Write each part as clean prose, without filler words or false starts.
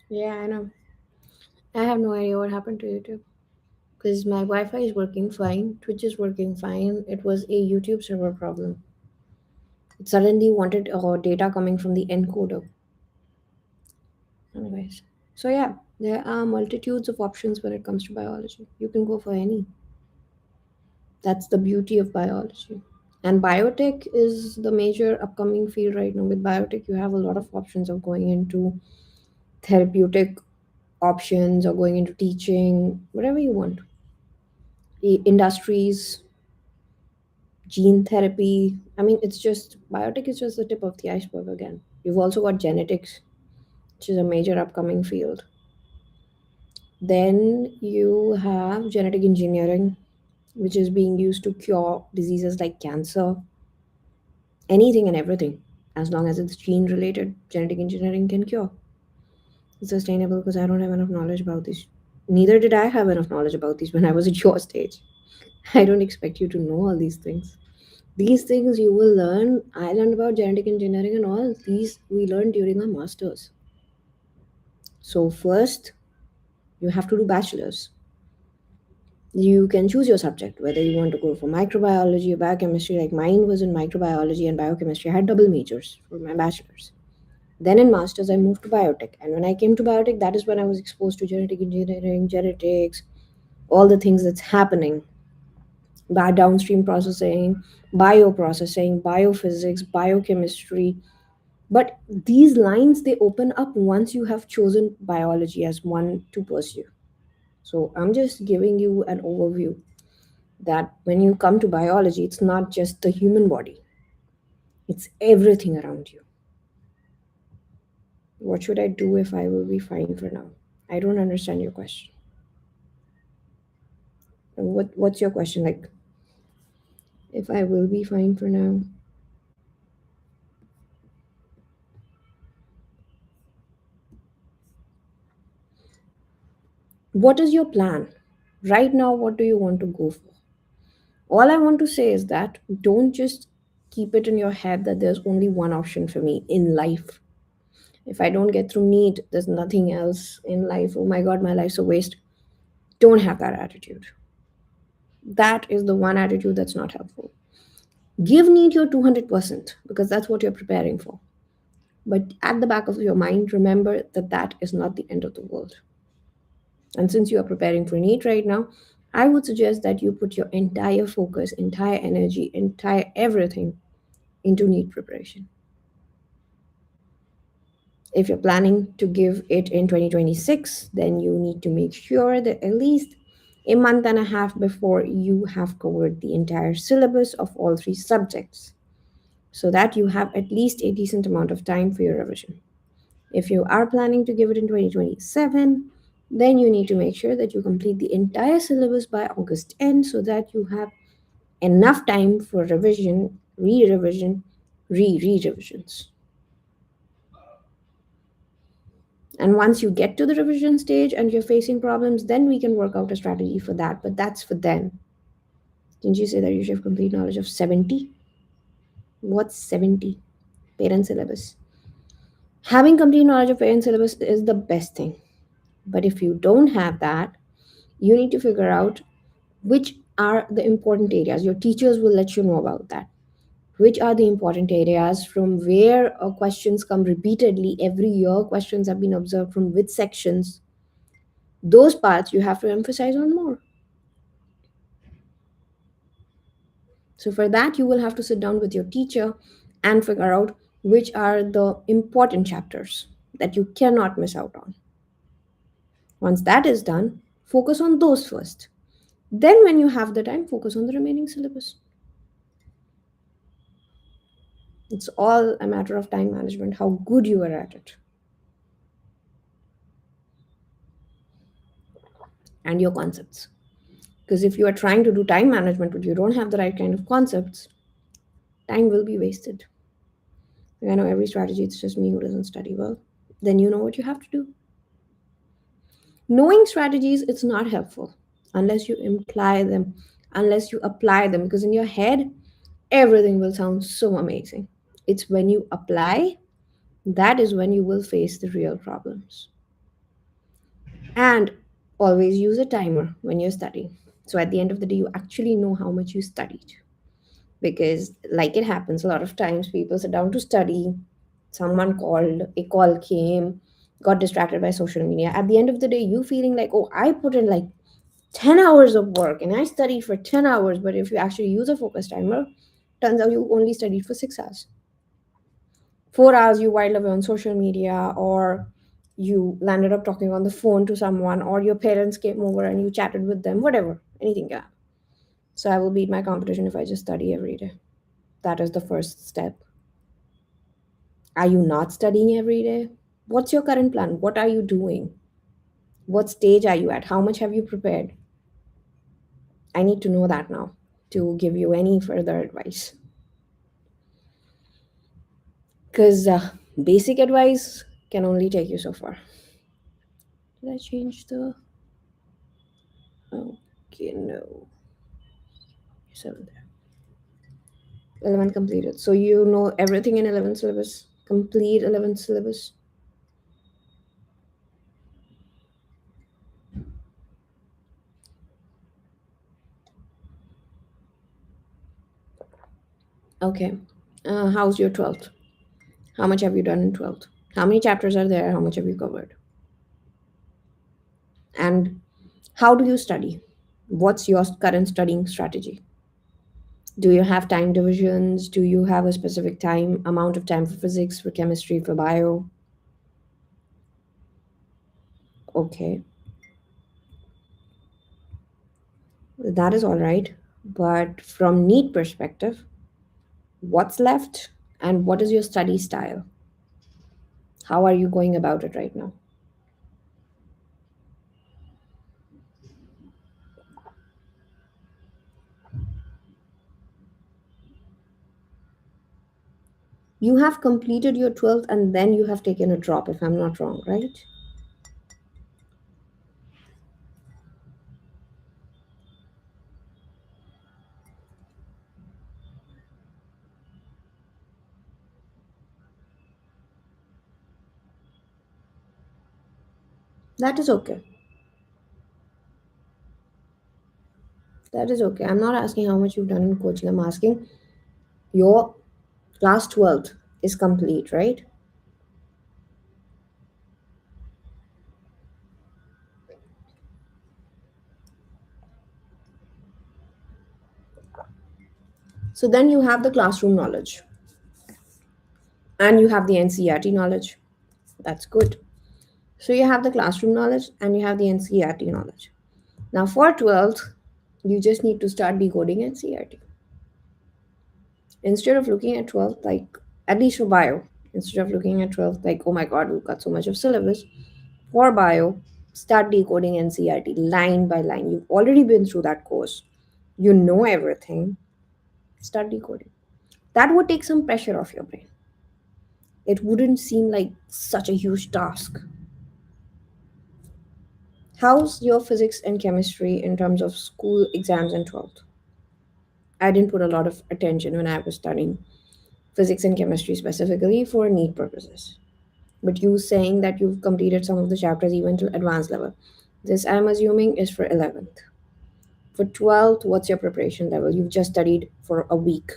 Yeah, I know. I have no idea what happened to YouTube because my Wi-Fi is working fine, Twitch is working fine. It was a YouTube server problem. It suddenly wanted data coming from the encoder. Anyways, so yeah, there are multitudes of options when it comes to biology. You can go for any. That's the beauty of biology. And biotech is the major upcoming field right now. With biotech, you have a lot of options of going into therapeutic options or going into teaching, whatever you want. Industries, gene therapy. I mean, it's just biotech is just the tip of the iceberg again. You've also got genetics, which is a major upcoming field. Then you have genetic engineering, which is being used to cure diseases like cancer, anything and everything. As long as it's gene related, genetic engineering can cure. It's sustainable because I don't have enough knowledge about this. Neither did I have enough knowledge about these when I was at your stage. I don't expect you to know all these things. These things you will learn. I learned about genetic engineering and all these we learned during our masters. So first you have to do bachelor's. You can choose your subject, whether you want to go for microbiology or biochemistry. Like mine was in microbiology and biochemistry. I had double majors for my bachelor's. Then in masters, I moved to biotech. And when I came to biotech, that is when I was exposed to genetic engineering, genetics, all the things that's happening by downstream processing, bioprocessing, biophysics, biochemistry. But these lines they open up once you have chosen biology as one to pursue. So I'm just giving you an overview that when you come to biology, it's not just the human body, it's everything around you. What should I do if I will be fine for now? I don't understand your question. What's your question? Like, if I will be fine for now? What is your plan? Right now, what do you want to go for? All I want to say is that don't just keep it in your head that there's only one option for me in life. If I don't get through NEET, there's nothing else in life. Oh my god, my life's a waste. Don't have that attitude. That is the one attitude that's not helpful. Give NEET your 200% because that's what you're preparing for. But at the back of your mind, remember that that is not the end of the world. And since you are preparing for NEET right now, I would suggest that you put your entire focus, entire energy, entire everything into NEET preparation. If you're planning to give it in 2026, then you need to make sure that at least a month and a half before you have covered the entire syllabus of all three subjects so that you have at least a decent amount of time for your revision. If you are planning to give it in 2027, then you need to make sure that you complete the entire syllabus by August end so that you have enough time for revision, re revision, re revisions. And once you get to the revision stage and you're facing problems, then we can work out a strategy for that. But that's for then. Didn't you say that you should have complete knowledge of 70? What's 70? Parent syllabus. Having complete knowledge of parent syllabus is the best thing. But if you don't have that, you need to figure out which are the important areas. Your teachers will let you know about that. Which are the important areas from where questions come repeatedly every year? Questions have been observed from which sections? Those parts you have to emphasize on more. So, for that, you will have to sit down with your teacher and figure out which are the important chapters that you cannot miss out on. Once that is done, focus on those first. Then, when you have the time, focus on the remaining syllabus. It's all a matter of time management, how good you are at it, and your concepts. Because if you are trying to do time management but you don't have the right kind of concepts, time will be wasted. I know every strategy, it's just me who doesn't study well. Then you know what you have to do. Knowing strategies, it's not helpful unless you imply them, unless you apply them, because in your head, everything will sound so amazing. It's when you apply that is when you will face the real problems. And always use a timer when you're studying. So at the end of the day, you actually know how much you studied. Because, like it happens a lot of times, people sit down to study, someone called, a call came, got distracted by social media. At the end of the day, you feeling like, oh, I put in like 10 hours of work and I studied for 10 hours. But if you actually use a focus timer, turns out you only studied for 6 hours. 4 hours you whiled away on social media, or you landed up talking on the phone to someone, or your parents came over and you chatted with them, whatever, anything can happen. So I will beat my competition if I just study every day. That is the first step. Are you not studying every day? What's your current plan? What are you doing? What stage are you at? How much have you prepared? I need to know that now to give you any further advice. Because basic advice can only take you so far. Did I change the. Okay, no. 7th. 11 completed. So you know everything in 11 syllabus. Complete 11 syllabus. Okay. How's your 12th? How much have you done in 12th? How many chapters are there? How much have you covered? And how do you study? What's your current studying strategy? Do you have time divisions? Do you have a specific time, amount of time for physics, for chemistry, for bio? Okay, that is all right. But from neat perspective, what's left and what is your study style? How are you going about it right now? You have completed your 12th and then you have taken a drop, if I'm not wrong, right? That is okay. That is okay. I'm not asking how much you've done in coaching. I'm asking your class 12th is complete, right? So then you have the classroom knowledge and you have the NCERT knowledge. That's good. So you have the classroom knowledge and you have the NCERT knowledge. Now for 12th, you just need to start decoding NCERT. Instead of looking at 12th like, at least for bio, instead of looking at 12th like, oh my god, we've got so much of syllabus, for bio, start decoding NCERT line by line. You've already been through that course, you know everything. Start decoding. That would take some pressure off your brain. It wouldn't seem like such a huge task. How's your physics and chemistry in terms of school exams in 12th? I didn't put a lot of attention when I was studying physics and chemistry specifically for NEET purposes. But you saying that you've completed some of the chapters even to advanced level. This I'm assuming is for 11th. For 12th, what's your preparation level? You've just studied for a week.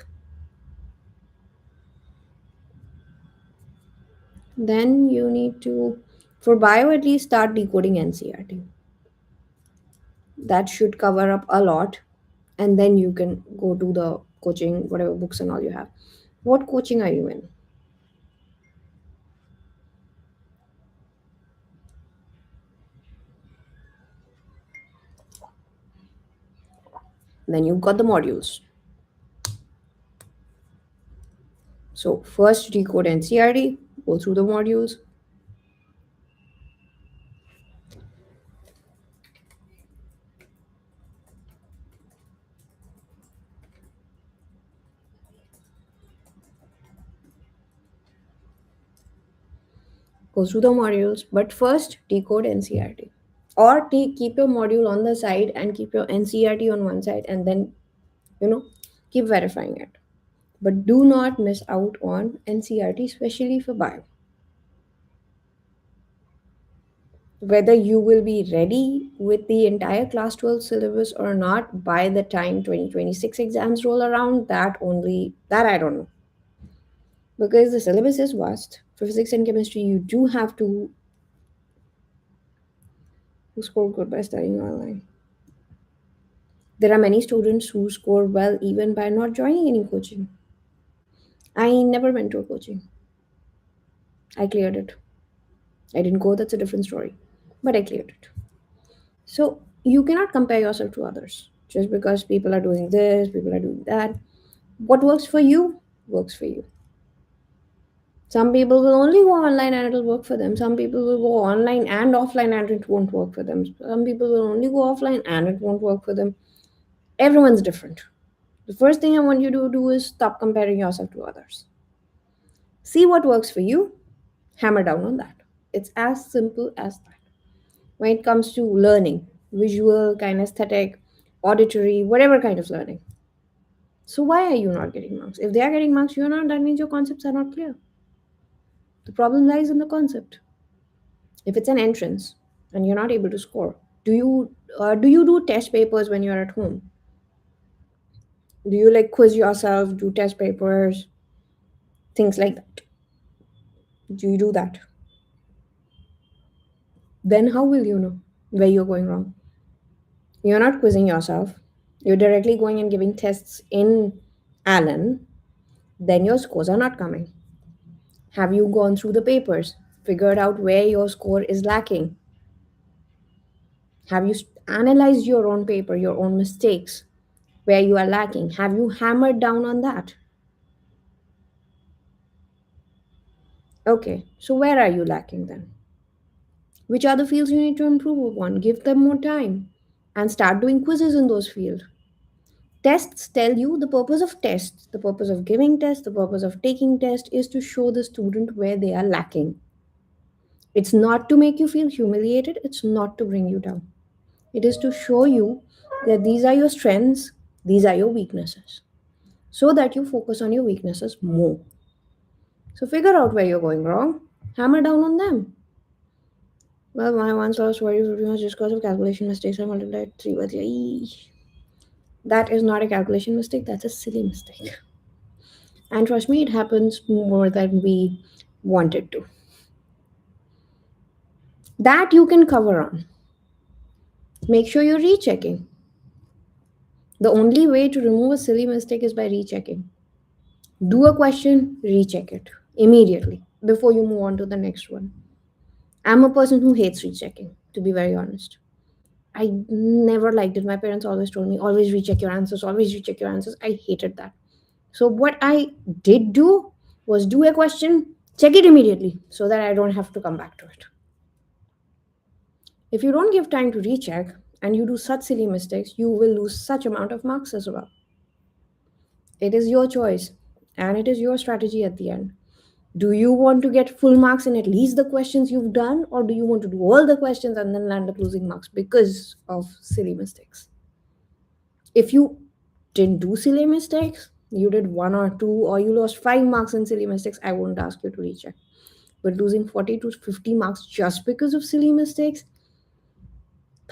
Then you need to, for bio at least, start decoding NCERT. That should cover up a lot. And then you can go to the coaching, whatever books and all you have. What coaching are you in? Then you've got the modules. So first decode NCERT, go through the modules, go through the modules, but first decode NCERT. Or keep your module on the side and keep your NCERT on one side and then, you know, keep verifying it. But do not miss out on NCERT, especially for bio. Whether you will be ready with the entire class 12 syllabus or not by the time 2026 exams roll around, that I don't know. Because the syllabus is vast. For physics and chemistry, you do have to score good by studying online. There are many students who score well even by not joining any coaching. I never went to a coaching. I cleared it. I didn't go, that's a different story. But I cleared it. So you cannot compare yourself to others. Just because people are doing this, people are doing that. What works for you works for you. Some people will only go online and it'll work for them. Some people will go online and offline and it won't work for them. Some people will only go offline and it won't work for them. Everyone's different. The first thing I want you to do is stop comparing yourself to others. See what works for you, hammer down on that. It's as simple as that. When it comes to learning, visual, kinesthetic, auditory, whatever kind of learning. So why are you not getting marks? If they are getting marks, you're not, that means your concepts are not clear. The problem lies in the concept. If it's an entrance and you're not able to score, do you do test papers when you're at home? Do you like quiz yourself, do test papers, things like that? Do you do that? Then how will you know where you're going wrong? You're not quizzing yourself. You're directly going and giving tests in Allen. Then your scores are not coming. Have you gone through the papers, figured out where your score is lacking? Have you analyzed your own paper, your own mistakes, where you are lacking? Have you hammered down on that? Okay, so where are you lacking then? Which are the fields you need to improve upon? Give them more time and start doing quizzes in those fields. Tests tell you the purpose of tests, the purpose of giving tests, the purpose of taking tests is to show the student where they are lacking. It's not to make you feel humiliated, it's not to bring you down. It is to show you that these are your strengths, these are your weaknesses, so that you focus on your weaknesses more. So figure out where you're going wrong, hammer down on them. Well, my once lost worry pretty much just because of calculation mistakes. I multiplied 3 by 3. That is not a calculation mistake, that's a silly mistake. And trust me, it happens more than we want it to. That you can cover on. Make sure you're rechecking. The only way to remove a silly mistake is by rechecking. Do a question, recheck it immediately before you move on to the next one. I'm a person who hates rechecking, to be very honest. I never liked it. My parents always told me, always recheck your answers, always recheck your answers. I hated that. So, what I did do was do a question, check it immediately so that I don't have to come back to it. If you don't give time to recheck and you do such silly mistakes, you will lose such amount of marks as well. It is your choice and it is your strategy at the end. Do you want to get full marks in at least the questions you've done, or do you want to do all the questions and then land up losing marks because of silly mistakes? If you didn't do silly mistakes, you did one or two, or you lost 5 marks in silly mistakes, I won't ask you to recheck. But losing 40 to 50 marks just because of silly mistakes,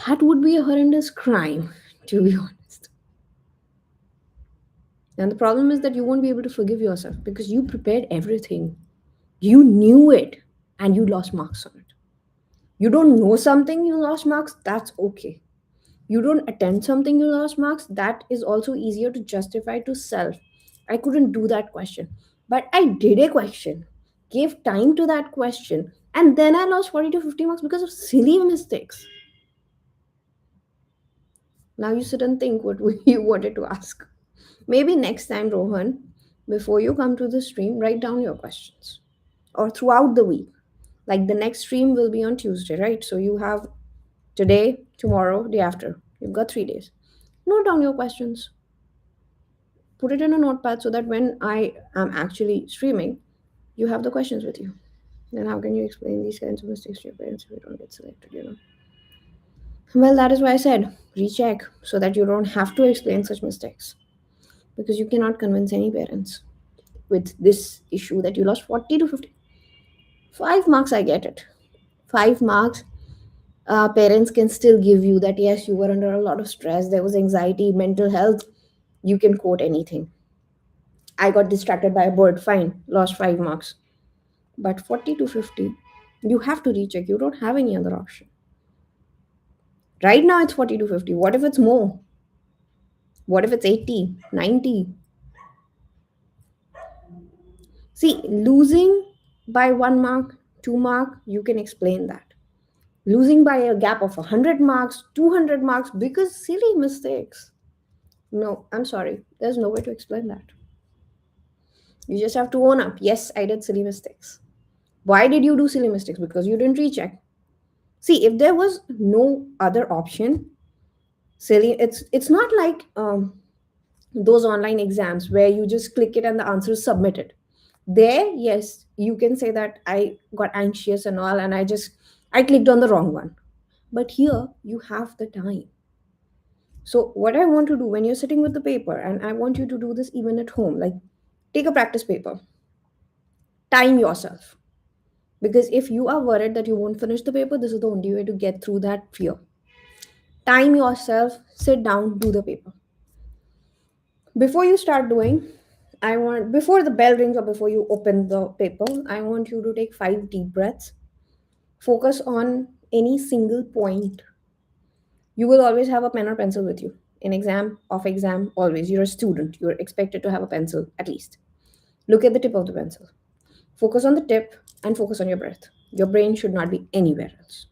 that would be a horrendous crime, to be honest. And the problem is that you won't be able to forgive yourself because you prepared everything. You knew it and you lost marks on it. You don't know something, you lost marks, that's okay. You don't attend something, you lost marks, that is also easier to justify to self. I couldn't do that question, but I did a question, gave time to that question, and then I lost 40 to 50 marks because of silly mistakes. Now you sit and think what you wanted to ask. Maybe next time, Rohan, before you come to the stream, write down your questions or throughout the week. Like the next stream will be on Tuesday, right? So you have today, tomorrow, day after. You've got 3 days. Note down your questions. Put it in a notepad so that when I am actually streaming, you have the questions with you. Then how can you explain these kinds of mistakes to your parents if you don't get selected? Well, that is why I said recheck so that you don't have to explain such mistakes. Because you cannot convince any parents with this issue that you lost 40 to 50. 5 marks, I get it. 5 marks Parents can still give you that, yes, you were under a lot of stress, there was anxiety, mental health. You can quote anything. I got distracted by a bird, fine, lost 5 marks. But 40 to 50, you have to recheck. You don't have any other option. Right now, it's 40 to 50. What if it's more? What if it's 80, 90? See, losing by 1 mark, 2 mark, you can explain that. Losing by a gap of 100 marks, 200 marks because silly mistakes. No, I'm sorry. There's no way to explain that. You just have to own up. Yes, I did silly mistakes. Why did you do silly mistakes? Because you didn't recheck. See, if there was no other option, silly, it's not like those online exams where you just click it and the answer is submitted. There, yes, you can say that I got anxious and all, and I clicked on the wrong one. But here, you have the time. So, what I want to do when you're sitting with the paper, and I want you to do this even at home, like take a practice paper, time yourself. Because if you are worried that you won't finish the paper, this is the only way to get through that fear. Time yourself, sit down, do the paper. Before you start doing, before the bell rings or before you open the paper, I want you to take 5 deep breaths. Focus on any single point. You will always have a pen or pencil with you. In exam, off exam, always. You're a student. You're expected to have a pencil at least. Look at the tip of the pencil. Focus on the tip and focus on your breath. Your brain should not be anywhere else.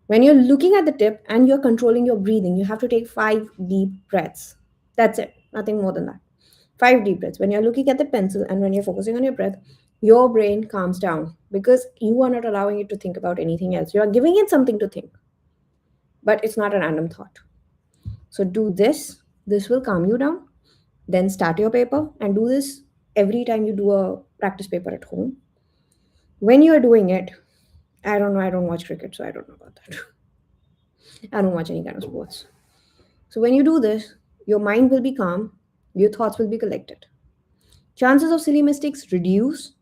When you're looking at the tip and you're controlling your breathing, you have to take 5 deep breaths. That's it, nothing more than that. 5 deep breaths. When you're looking at the pencil and when you're focusing on your breath, your brain calms down because you are not allowing it to think about anything else. You are giving it something to think, but it's not a random thought. So do this. This will calm you down. Then start your paper and do this every time you do a practice paper at home. When you're doing it, I don't know, I don't watch cricket, so I don't know about that. I don't watch any kind of sports. So when you do this, your mind will be calm, your thoughts will be collected. Chances of silly mistakes reduce,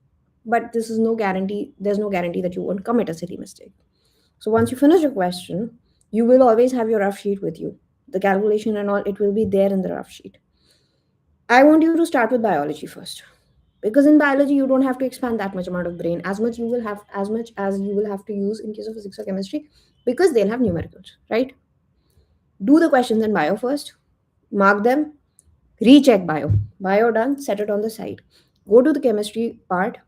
but this is no guarantee. There's no guarantee that you won't commit a silly mistake. So once you finish your question, you will always have your rough sheet with you. The calculation and all, it will be there in the rough sheet. I want you to start with biology first. Because in biology, you don't have to expand that much amount of brain, as much as you will have to use in case of physics or chemistry, because they'll have numericals, right? Do the questions in bio first, mark them, recheck bio. Bio done, set it on the side. Go to the chemistry part.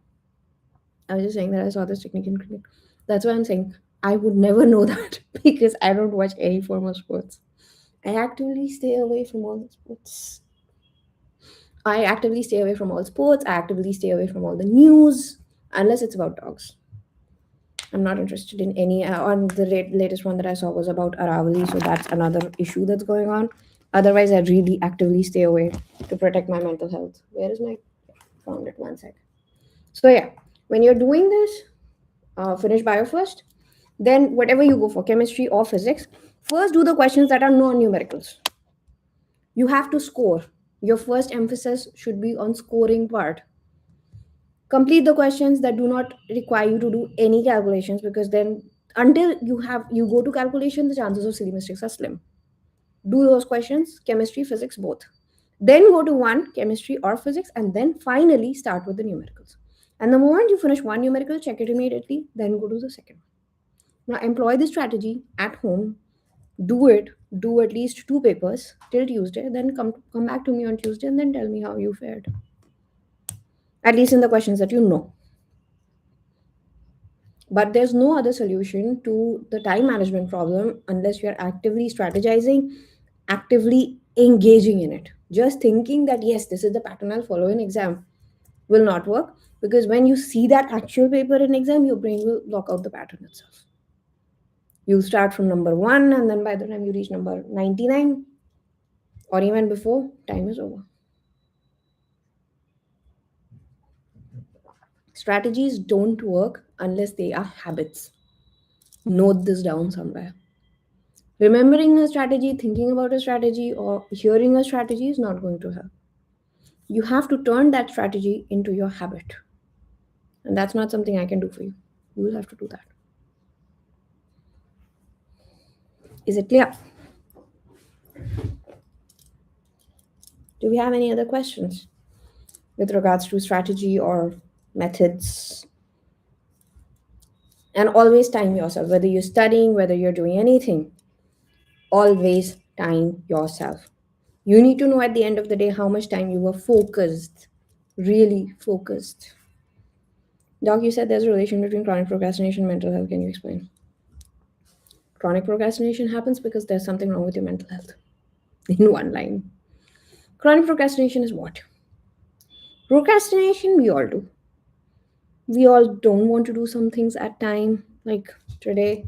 I was just saying that I saw this technique in cricket. That's why I'm saying I would never know that because I don't watch any form of sports. I actively stay away from all the sports. I actively stay away from all sports. I actively stay away from all the news unless it's about dogs. I'm not interested in any. On the latest one that I saw was about Aravali, so that's another issue that's going on. Otherwise, I really actively stay away to protect my mental health. Where is my found it? One sec. So yeah, when you're doing this, finish bio first. Then whatever you go for, chemistry or physics, first do the questions that are non-numericals. You have to score. Your first emphasis should be on scoring part. Complete the questions that do not require you to do any calculations because then until you go to calculation, the chances of silly mistakes are slim. Do those questions, chemistry, physics, both. Then go to one, chemistry or physics, and then finally start with the numericals. And the moment you finish one numerical, check it immediately, then go to the second. Now employ this strategy at home. Do it. Do at least 2 papers till Tuesday. Then come back to me on Tuesday and then tell me how you fared. At least in the questions that you know. But there's no other solution to the time management problem unless you're actively strategizing, actively engaging in it. Just thinking that, yes, this is the pattern I'll follow in exam will not work because when you see that actual paper in exam, your brain will block out the pattern itself. You'll start from number one, and then by the time you reach number 99 or even before, time is over. Strategies don't work unless they are habits. Note this down somewhere. Remembering a strategy, thinking about a strategy, or hearing a strategy is not going to help. You have to turn that strategy into your habit. And that's not something I can do for you. You will have to do that. Is it clear? Do we have any other questions with regards to strategy or methods? And always time yourself, whether you're studying, whether you're doing anything, always time yourself. You need to know at the end of the day how much time you were focused, really focused. Doc, you said there's a relation between chronic procrastination and mental health. Can you explain? Chronic procrastination happens because there's something wrong with your mental health. In one line. Chronic procrastination is what? Procrastination, we all do. We all don't want to do some things at time. Like today,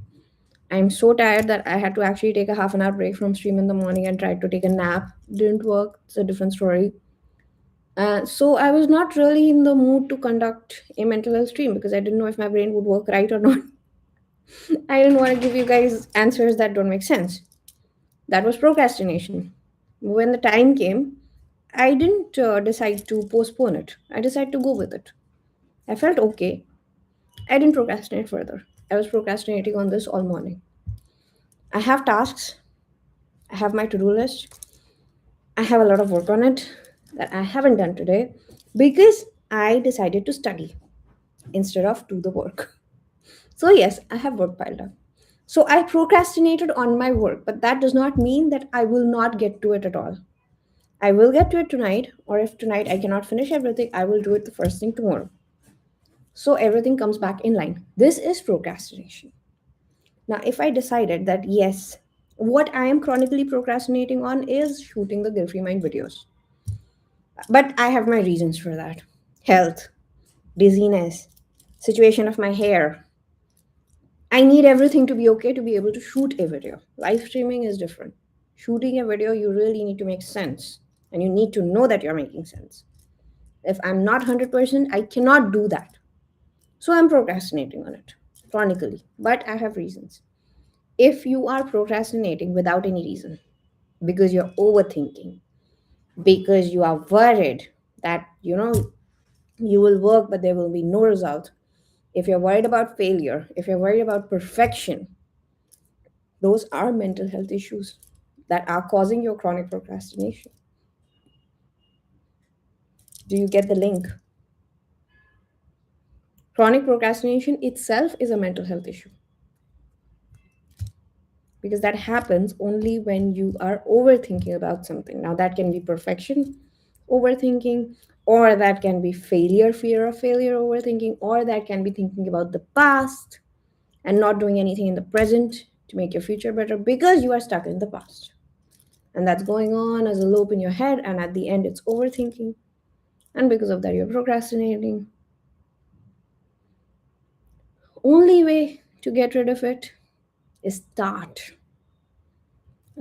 I'm so tired that I had to actually take a half an hour break from stream in the morning and tried to take a nap. Didn't work. It's a different story. So I was not really in the mood to conduct a mental health stream because I didn't know if my brain would work right or not. I didn't want to give you guys answers that don't make sense. That was procrastination. When the time came, I didn't decide to postpone it. I decided to go with it. I felt okay. I didn't procrastinate further. I was procrastinating on this all morning. I have tasks. I have my to do list. I have a lot of work on it that I haven't done today because I decided to study instead of do the work. So, yes, I have work piled up. So, I procrastinated on my work, but that does not mean that I will not get to it at all. I will get to it tonight, or if tonight I cannot finish everything, I will do it the first thing tomorrow. So, everything comes back in line. This is procrastination. Now, if I decided that yes, what I am chronically procrastinating on is shooting the guilt free mind videos, but I have my reasons for that: health, dizziness, situation of my hair. I need everything to be okay to be able to shoot a video. Live streaming is different. Shooting a video, you really need to make sense and you need to know that you're making sense. If I'm not 100%, I cannot do that. So I'm procrastinating on it chronically, but I have reasons. If you are procrastinating without any reason, because you're overthinking, because you are worried that, you will work but there will be no result, if you're worried about failure, if you're worried about perfection, those are mental health issues that are causing your chronic procrastination. Do you get the link? Chronic procrastination itself is a mental health issue because that happens only when you are overthinking about something. Now, that can be perfection overthinking, or that can be failure, fear of failure overthinking, or that can be thinking about the past and not doing anything in the present to make your future better because you are stuck in the past. And that's going on as a loop in your head, and at the end, it's overthinking. And because of that, you're procrastinating. Only way to get rid of it is start.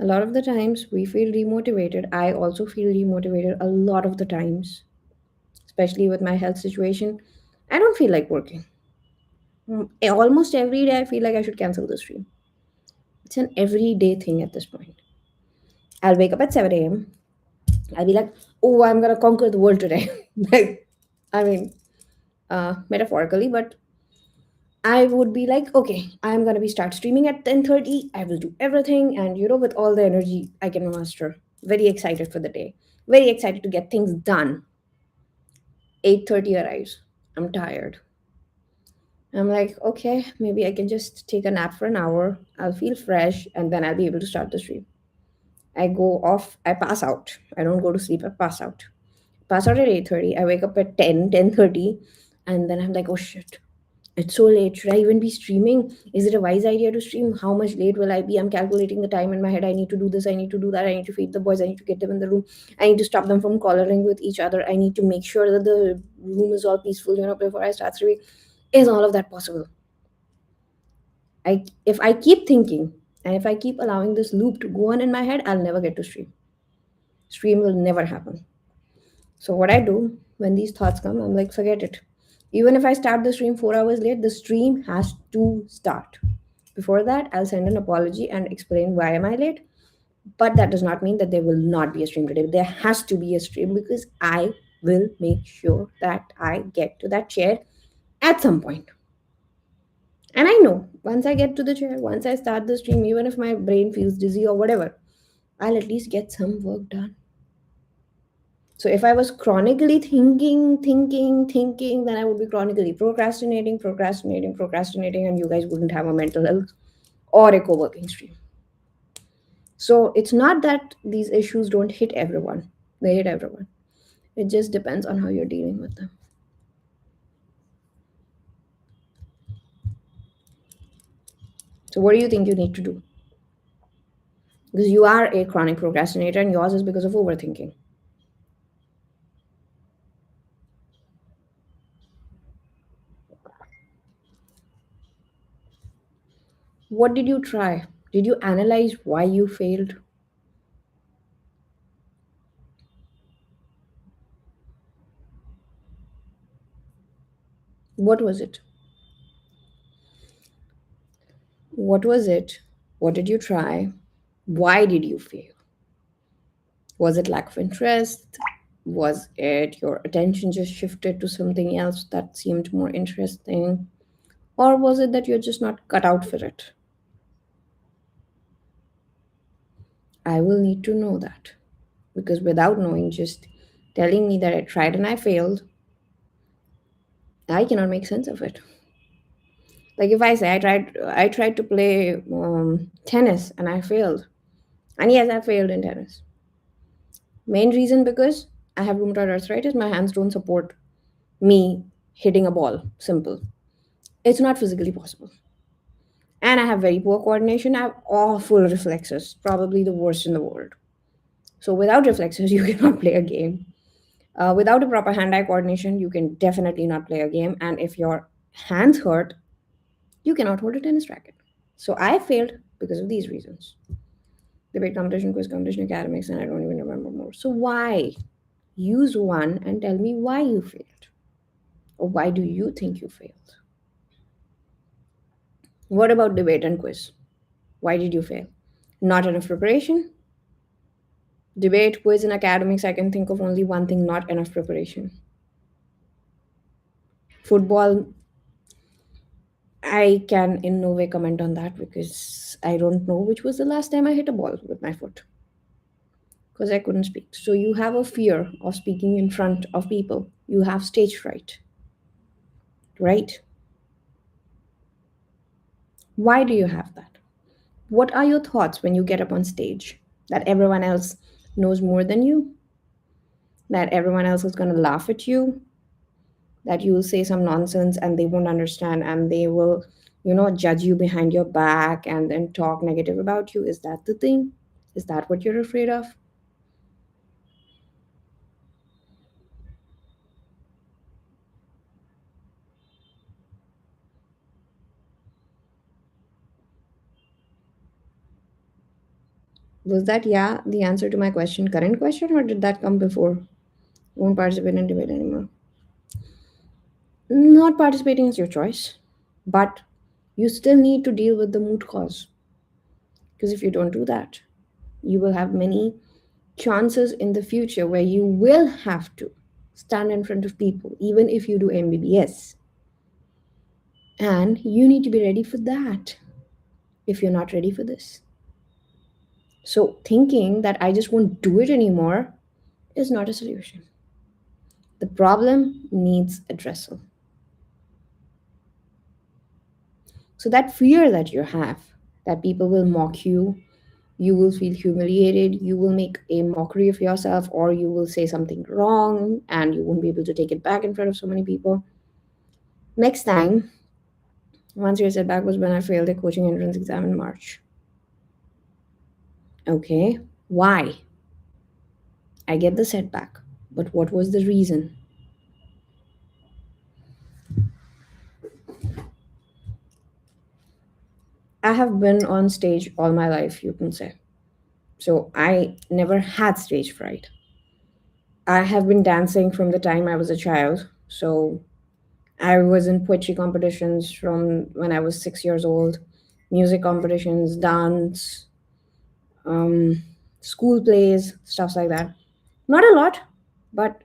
A lot of the times we feel demotivated. I also feel demotivated a lot of the times, especially with my health situation. I don't feel like working. Almost every day, I feel like I should cancel the stream. It's an everyday thing at this point. I'll wake up at 7 a.m. I'll be like, oh, I'm going to conquer the world today. Like, I mean, metaphorically, but I would be like, okay, I'm gonna be start streaming at 10:30. I will do everything, and with all the energy I can muster. Very excited for the day. Very excited to get things done. 8:30 arrives. I'm tired. I'm like, okay, maybe I can just take a nap for an hour. I'll feel fresh, and then I'll be able to start the stream. I go off. I pass out. I don't go to sleep. I pass out. Pass out at 8:30. I wake up at 10:30, and then I'm like, oh shit, it's so late. Should I even be streaming? Is it a wise idea to stream? How much late will I be? I'm calculating the time in my head. I need to do this. I need to do that. I need to feed the boys. I need to get them in the room. I need to stop them from quarreling with each other. I need to make sure that the room is all peaceful, before I start streaming. Is all of that possible? If I keep thinking and if I keep allowing this loop to go on in my head, I'll never get to stream. Stream will never happen. So what I do when these thoughts come, I'm like, forget it. Even if I start the stream 4 hours late, the stream has to start. Before that, I'll send an apology and explain why am I late. But that does not mean that there will not be a stream today. There has to be a stream because I will make sure that I get to that chair at some point. And I know once I get to the chair, once I start the stream, even if my brain feels dizzy or whatever, I'll at least get some work done. So if I was chronically thinking, then I would be chronically procrastinating, and you guys wouldn't have a mental health or a co-working stream. So it's not that these issues don't hit everyone. They hit everyone. It just depends on how you're dealing with them. So what do you think you need to do? Because you are a chronic procrastinator and yours is because of overthinking. What did you try? Did you analyze why you failed? What was it? What was it? What did you try? Why did you fail? Was it lack of interest? Was it your attention just shifted to something else that seemed more interesting? Or was it that you're just not cut out for it? I will need to know that. Because without knowing, just telling me that I tried and I failed, I cannot make sense of it. Like if I say I tried to play tennis and I failed. And yes, I failed in tennis. Main reason because I have rheumatoid arthritis, my hands don't support me hitting a ball. Simple. It's not physically possible. And I have very poor coordination. I have awful reflexes, probably the worst in the world. So without reflexes, you cannot play a game. Without a proper hand-eye coordination, you can definitely not play a game. And if your hands hurt, you cannot hold a tennis racket. So I failed because of these reasons. Debate competition, quiz competition, academics, and I don't even remember more. So why? Use one and tell me why you failed. Or why do you think you failed? What about debate and quiz? Why did you fail? Not enough preparation? Debate, quiz, and academics, I can think of only one thing: not enough preparation. Football, I can in no way comment on that because I don't know which was the last time I hit a ball with my foot because I couldn't speak. So you have a fear of speaking in front of people. You have stage fright, right? Why do you have that? What are your thoughts when you get up on stage? That everyone else knows more than you? That everyone else is going to laugh at you? That you will say some nonsense and they won't understand and they will, judge you behind your back and then talk negative about you? Is that the thing? Is that what you're afraid of? Was that, yeah, the answer to my question, current question, or did that come before? Won't participate in debate anymore. Not participating is your choice, but you still need to deal with the moot cause. Because if you don't do that, you will have many chances in the future where you will have to stand in front of people, even if you do MBBS. And you need to be ready for that if you're not ready for this. So, thinking that I just won't do it anymore is not a solution. The problem needs addressal. So, that fear that you have that people will mock you will feel humiliated, you will make a mockery of yourself, or you will say something wrong and you won't be able to take it back in front of so many people. Next time, one serious setback was when I failed a coaching entrance exam in March. Okay, why? I get the setback, but what was the reason? I have been on stage all my life, you can say. So I never had stage fright. I have been dancing from the time I was a child. So I was in poetry competitions from when I was 6 years old, music competitions, dance, um, school plays, stuff like that. Not a lot, but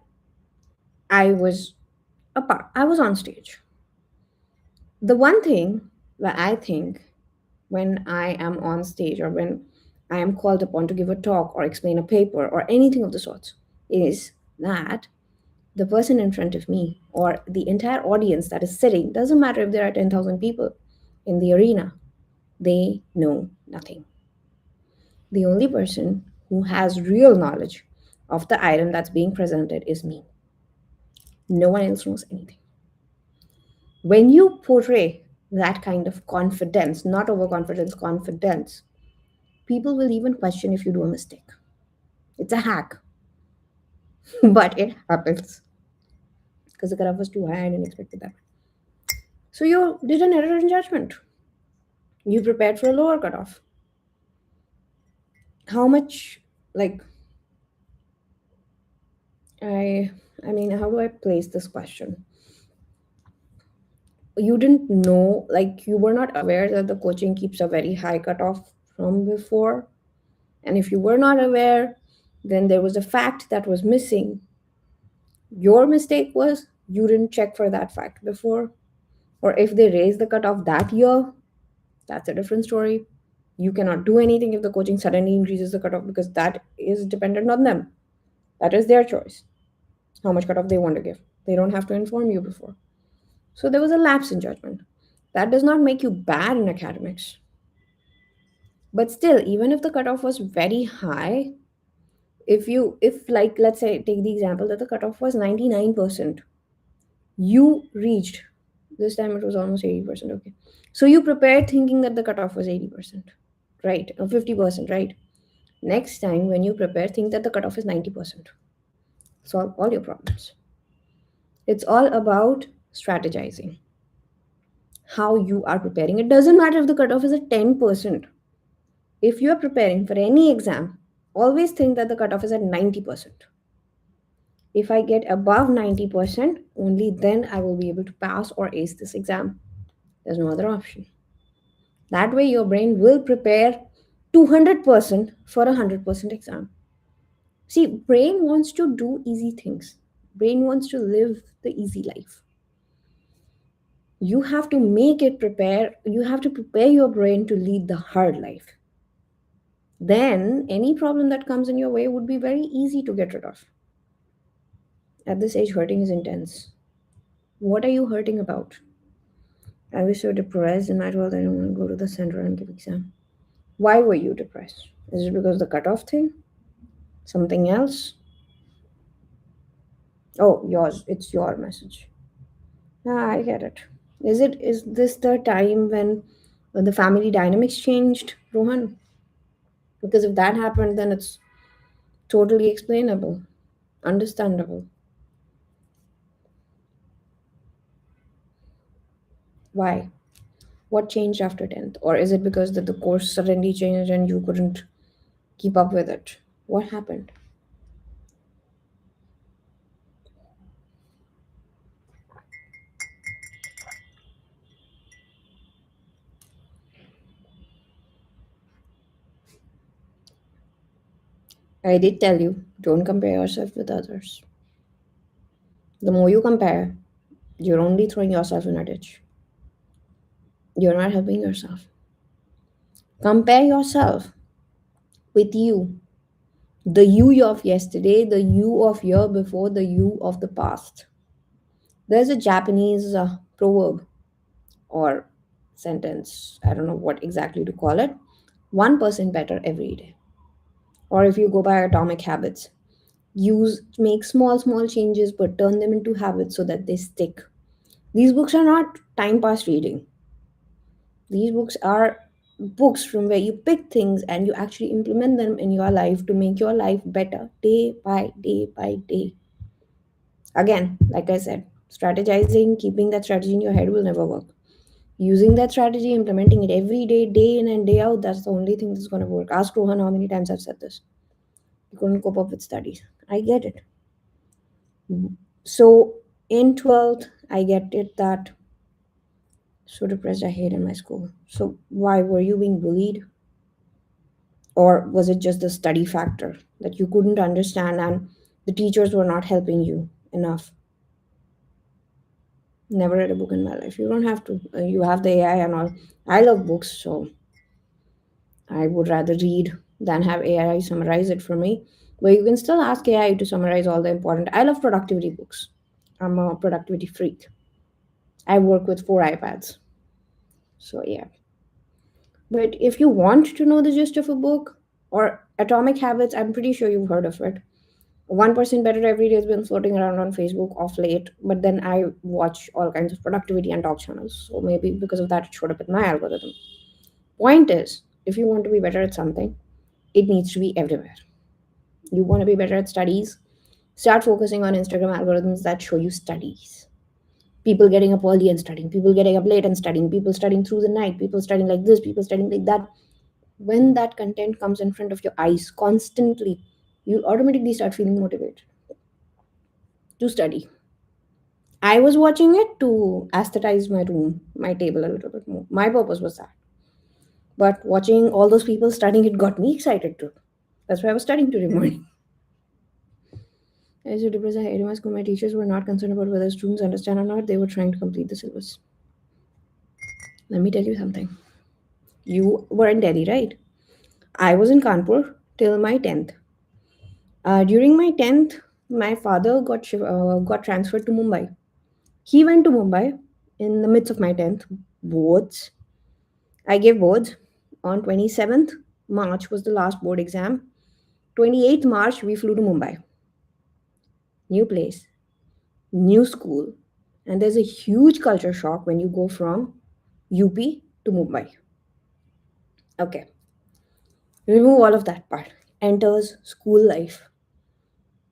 I was I was on stage. The one thing But I think when I am on stage or when I am called upon to give a talk or explain a paper or anything of the sorts is that the person in front of me or the entire audience that is sitting, doesn't matter if there are 10,000 people in the arena, they know nothing. The only person who has real knowledge of the item that's being presented is me. No one else knows anything. When you portray that kind of confidence, not overconfidence, confidence, people will even question if you do a mistake. It's a hack, but it happens because the cutoff was too high. I didn't expect it that. So you did an error in judgment. You prepared for a lower cutoff. How much, like, I, I mean, how do I place this question? You didn't know, like, you were not aware that the coaching keeps a very high cutoff from before. And if you were not aware, then there was a fact that was missing. Your mistake was you didn't check for that fact before. Or if they raise the cutoff that year, that's a different story. You cannot do anything if the coaching suddenly increases the cutoff because that is dependent on them. That is their choice, how much cutoff they want to give. They don't have to inform you before. So there was a lapse in judgment. That does not make you bad in academics. But still, even if the cutoff was very high, if like let's say take the example that the cutoff was 99%, you reached, this time it was almost 80%, okay. So you prepared thinking that the cutoff was 80%, right? Or 50%, right? Next time when you prepare, think that the cutoff is 90%. Solve all your problems. It's all about strategizing, how you are preparing. It doesn't matter if the cutoff is at 10%. If you are preparing for any exam, always think that the cutoff is at 90%. If I get above 90%, only then I will be able to pass or ace this exam. There's no other option. That way, your brain will prepare 200% for a 100% exam. See, brain wants to do easy things. Brain wants to live the easy life. You have to make it prepare. You have to prepare your brain to lead the hard life. Then any problem that comes in your way would be very easy to get rid of. At this age, hurting is intense. What are you hurting about? I was so depressed in my 12th I didn't want to go to the center and give exam. Why were you depressed? Is it because the cutoff thing? Something else? Oh, yours. It's your message. Ah, I get it. Is this the time when the family dynamics changed, Rohan? Because if that happened, then it's totally explainable, understandable. Why? What changed after 10th? Or is it because that the course suddenly changed and you couldn't keep up with it? What happened? I did tell you, don't compare yourself with others. The more you compare, you're only throwing yourself in a ditch. You're not helping yourself. Compare yourself with you. The you of yesterday, the you of year before, the you of the past. There's a Japanese proverb or sentence, I don't know what exactly to call it. 1% better every day. Or if you go by atomic habits, use make small changes but turn them into habits so that they stick. These books are not time pass reading. These books are books from where you pick things and you actually implement them in your life to make your life better day by day by day. Again, like I said, strategizing, keeping that strategy in your head will never work. Using that strategy, implementing it every day, day in and day out, that's the only thing that's going to work. Ask Rohan how many times I've said this. You couldn't cope up with studies. I get it. So in 12th, I get it that so depressed I hated my school. So why were you being bullied? Or was it just the study factor that you couldn't understand and the teachers were not helping you enough? Never read a book in my life. You don't have to. You have the AI and all. I love books, so I would rather read than have AI summarize it for me. But you can still ask AI to summarize all the important. I love productivity books. I'm a productivity freak. I work with 4 iPads. So yeah. But if you want to know the gist of a book or Atomic Habits, I'm pretty sure you've heard of it. 1% Better Every Day has been floating around on Facebook off late, but then I watch all kinds of productivity and talk channels. So maybe because of that, it showed up in my algorithm. Point is, if you want to be better at something, it needs to be everywhere. You want to be better at studies, start focusing on Instagram algorithms that show you studies. People getting up early and studying, people getting up late and studying, people studying through the night, people studying like this, people studying like that. When that content comes in front of your eyes constantly, you automatically start feeling motivated to study. I was watching it to aesthetize my room, my table a little bit more. My purpose was that. But watching all those people studying, it got me excited too. That's why I was studying today morning. I used to depressed. I hated my school. My teachers were not concerned about whether students understand or not. They were trying to complete the syllabus. Let me tell you something. You were in Delhi, right? I was in Kanpur till my 10th. During my 10th, my father got transferred to Mumbai. He went to Mumbai in the midst of my 10th boards. I gave boards on 27th March was the last board exam. 28th March, we flew to Mumbai. New place, new school. And there's a huge culture shock when you go from UP to Mumbai. Okay, remove all of that part. Enters school life.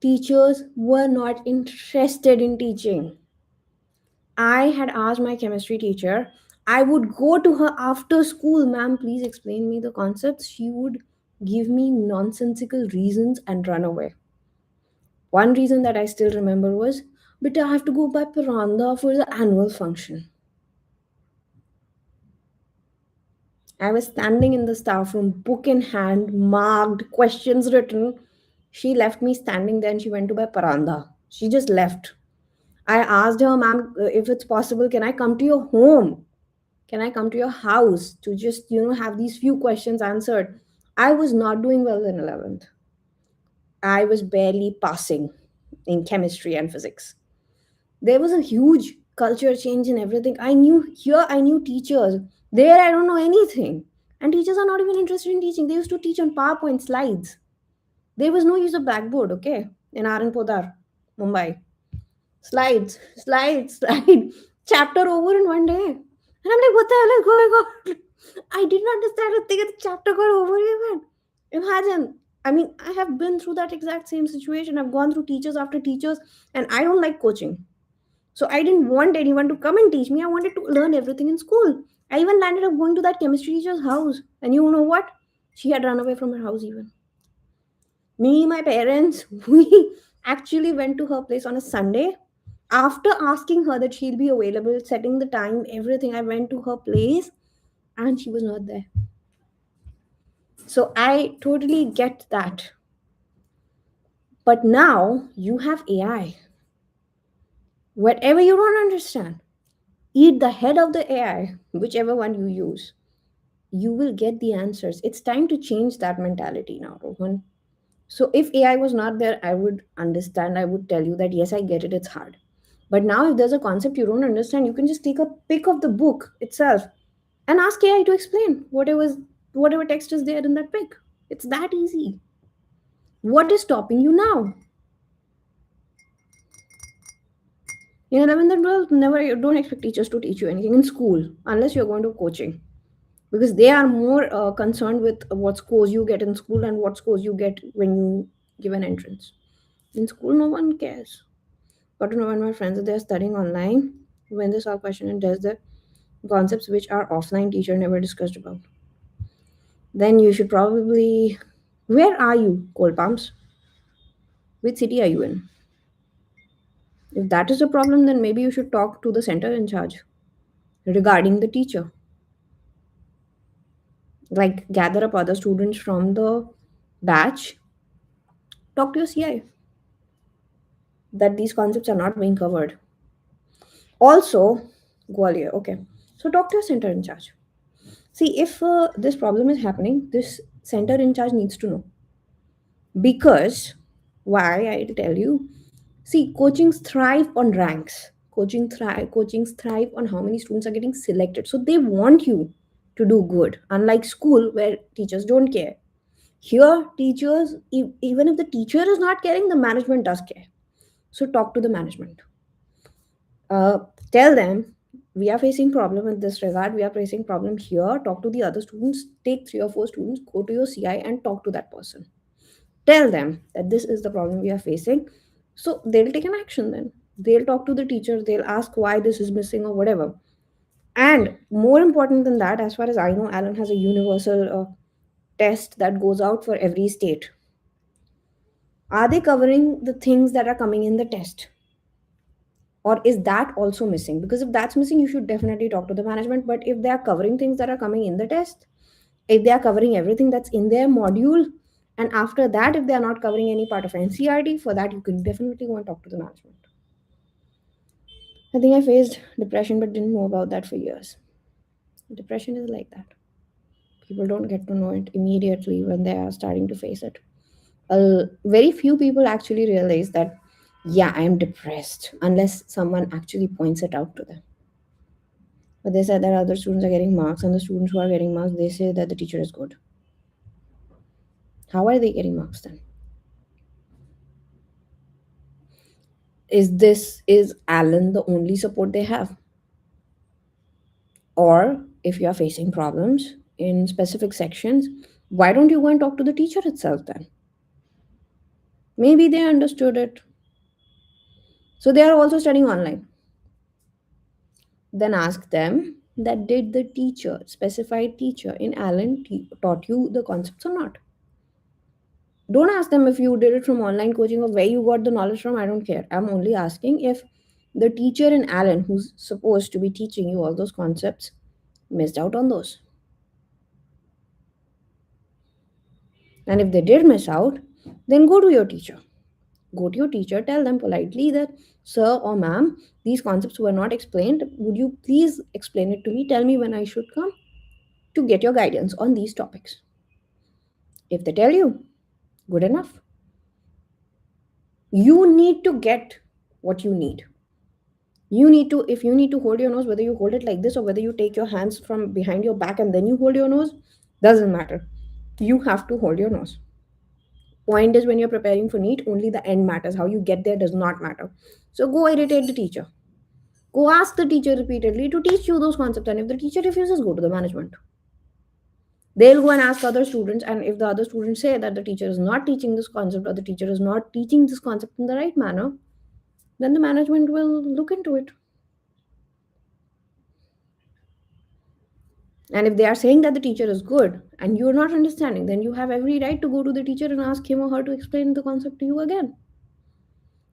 Teachers were not interested in teaching. I had asked my chemistry teacher, I would go to her after school, ma'am, please explain me the concepts. She would give me nonsensical reasons and run away. One reason that I still remember was, but I have to go by Paranda for the annual function. I was standing in the staff room, book in hand, marked, questions written. She left me standing there and she went to buy Paranda. She just left. I asked her, ma'am, if it's possible, can I come to your home? Can I come to your house to just, have these few questions answered? I was not doing well in 11th. I was barely passing in chemistry and physics. There was a huge culture change in everything. I knew teachers. There, I don't know anything. And teachers are not even interested in teaching. They used to teach on PowerPoint slides. There was no use of Blackboard, okay, in Aran Podar, Mumbai. Slides, slides, slide, chapter over in one day. And I'm like, what the hell is going on? I didn't understand a thing. The chapter got over even. Imagine. I mean, I have been through that exact same situation. I've gone through teachers after teachers, and I don't like coaching. So I didn't want anyone to come and teach me. I wanted to learn everything in school. I even landed up going to that chemistry teacher's house. And you know what? She had run away from her house even. Me, my parents, we actually went to her place on a Sunday. After asking her that she'll be available, setting the time, everything, I went to her place and she was not there. So I totally get that. But now you have AI. Whatever you don't understand, eat the head of the AI, whichever one you use. You will get the answers. It's time to change that mentality now, Rohan. So if AI was not there, I would understand. I would tell you that yes, I get it, it's hard. But now if there's a concept you don't understand, you can just take a pick of the book itself and ask AI to explain whatever text is there in that pick. It's that easy. What is stopping you now? In 11th and 12th, never don't expect teachers to teach you anything in school unless you're going to coaching because they are more concerned with what scores you get in school and what scores you get when you give an entrance. In school, no one cares. Got to know when my friends they're studying online, when they solve question and test the concepts which our offline teacher never discussed about. Then you should probably where are you, Cold Palms? Which city are you in? If that is the problem, then maybe you should talk to the center in charge regarding the teacher. Like gather up other students from the batch, talk to your CI that these concepts are not being covered. Also, Gwalior. Okay. So talk to your center in charge. See, if this problem is happening, this center in charge needs to know. Because, why I tell you, see, coachings thrive on ranks. Coachings thrive on how many students are getting selected. So they want you to do good. Unlike school, where teachers don't care. Here, teachers, even if the teacher is not caring, the management does care. So talk to the management. uh, Tell them we are facing problem in this regard, we are facing problem here. Talk to the other students, take 3 or 4 students, go to your CI and talk to that person. Tell them that this is the problem we are facing. So they'll take an action. Then they'll talk to the teacher, they'll ask why this is missing or whatever. And more important than that, as far as I know, Alan has a universal test that goes out for every state. Are they covering the things that are coming in the test, or is that also missing? Because if that's missing, you should definitely talk to the management. But if they are covering things that are coming in the test, if they are covering everything that's in their module, and after that if they are not covering any part of NCRT, for that you can definitely go and talk to the management. I think I faced depression but didn't know about that for years. Depression is like that. People don't get to know it immediately when they are starting to face it. Very few people actually realize that, yeah, I am depressed, unless someone actually points it out to them. But they said that other students are getting marks, and the students who are getting marks, they say that the teacher is good. How are they getting marks then? Is Alan the only support they have? Or if you are facing problems in specific sections, why don't you go and talk to the teacher itself then? Maybe they understood it. So they are also studying online. Then ask them that did the teacher, specified teacher in Alan taught you the concepts or not? Don't ask them if you did it from online coaching or where you got the knowledge from. I don't care. I'm only asking if the teacher in Alan, who's supposed to be teaching you all those concepts, missed out on those. And if they did miss out, then go to your teacher. Go to your teacher, tell them politely that, sir or ma'am, these concepts were not explained. Would you please explain it to me? Tell me when I should come to get your guidance on these topics. If they tell you, good enough. You need to get what you need. You need to, if you need to hold your nose, whether you hold it like this or whether you take your hands from behind your back and then you hold your nose, doesn't matter. You have to hold your nose. Point is, when you're preparing for NEET, only the end matters. How you get there does not matter. So go irritate the teacher. Go ask the teacher repeatedly to teach you those concepts. And if the teacher refuses, go to the management. They'll go and ask other students. And if the other students say that the teacher is not teaching this concept or the teacher is not teaching this concept in the right manner, then the management will look into it. And if they are saying that the teacher is good and you're not understanding, then you have every right to go to the teacher and ask him or her to explain the concept to you again.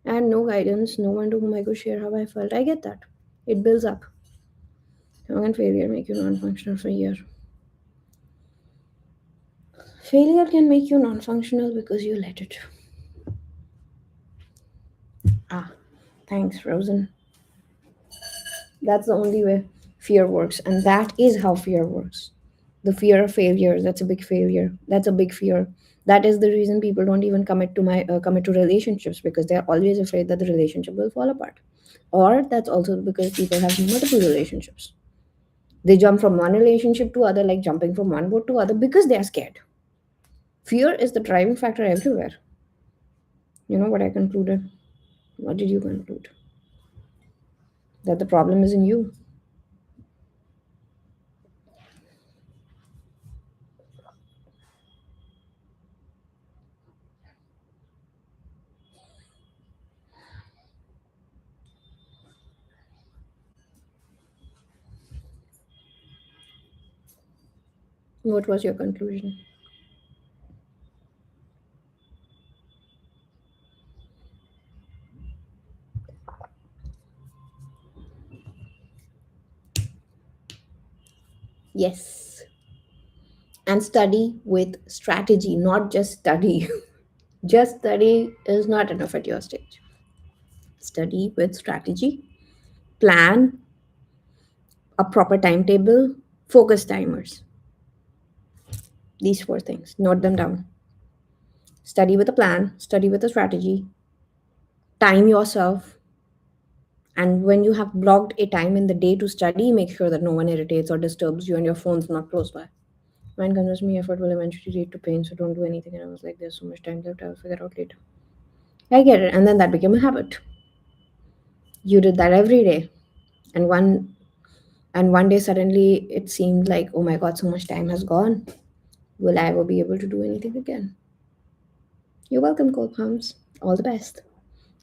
And no guidance, no one to whom I could share how I felt. I get that. It builds up. How can failure make you non functional for a year? Failure can make you non functional because you let it. Ah, thanks, Frozen. That's the only way fear works. And that is how fear works. The fear of failure, that's a big failure. That's a big fear. That is the reason people don't even commit to relationships, because they're always afraid that the relationship will fall apart. Or that's also because people have multiple relationships. They jump from one relationship to other, like jumping from one boat to other, because they are scared. Fear is the driving factor everywhere. You know what I concluded? What did you conclude? That the problem is in you. What was your conclusion? Yes. And study with strategy, not just study. Just study is not enough at your stage. Study with strategy. plan, a proper timetable, focus timers. These four things. Note them down. Study with a plan, study with a strategy, time yourself, and when you have blocked a time in the day to study, make sure that no one irritates or disturbs you and your phone's not close by. Mine convinces me effort will eventually lead to pain, so don't do anything. And I was like, there's so much time left, I'll figure it out later. I get it. And then that became a habit. You did that every day. And one day suddenly it seemed like, oh my god, so much time has gone. Will I ever be able to do anything again? You're welcome, Cold Palms. All the best.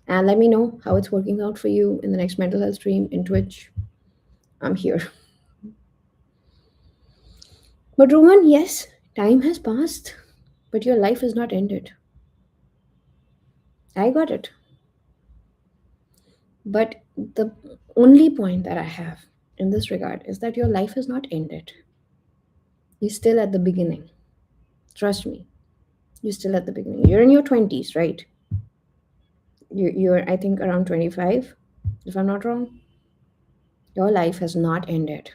And let me know how it's working out for you in the next mental health stream in Twitch. I'm here. But Roman, yes, time has passed, but your life is not ended. I got it. But the only point that I have in this regard is that your life is not ended. You're still at the beginning. Trust me. You're still at the beginning. You're in your 20s, right? You're, I think, around 25, if I'm not wrong. Your life has not ended.